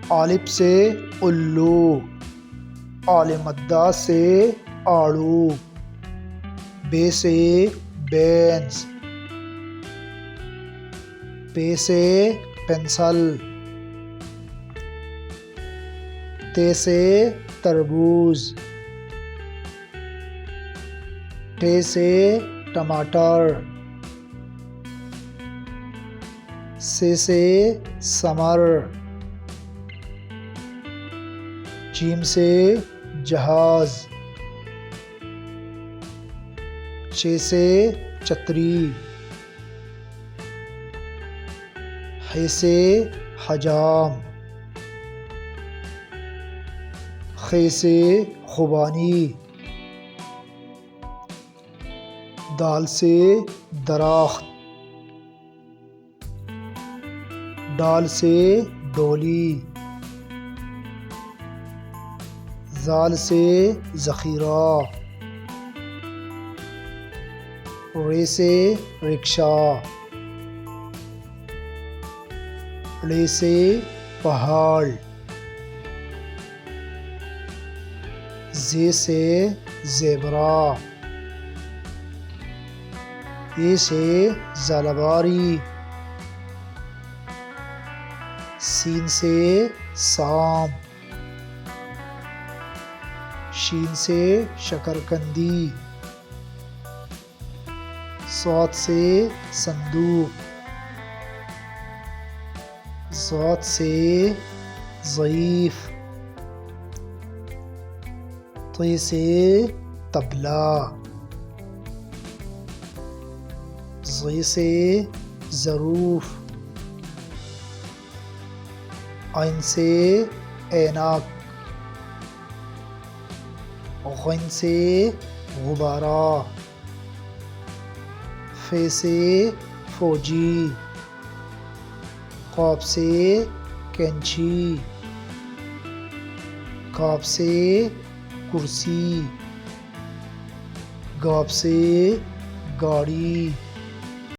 الف سے الو، ال مدہ سے آڑو، بے سے بینس، پے سے پینسل، تے سے تربوز، ٹے سے ٹماٹر، سے ثمر، جیم سے جہاز، چ سے چتری، ح سے حجام، خ سے خوبانی، دال سے درخت، ڈال سے ڈولی، ذال سے ذخیرہ، ر سے رکشا، ڑ سے پہاڑ، ز سے زیبرا، ی سے زالباری، سین سے سام، شین سے شکرقندی، صاد سے صندوق، ضاد سے ضعیف، ط سے طبلہ، ظ سے ظروف، عین سے عینک، غین سے غبارہ، ف سے فوجی، قاف سے کینچی، کاف سے کرسی، گاف سے گاڑی۔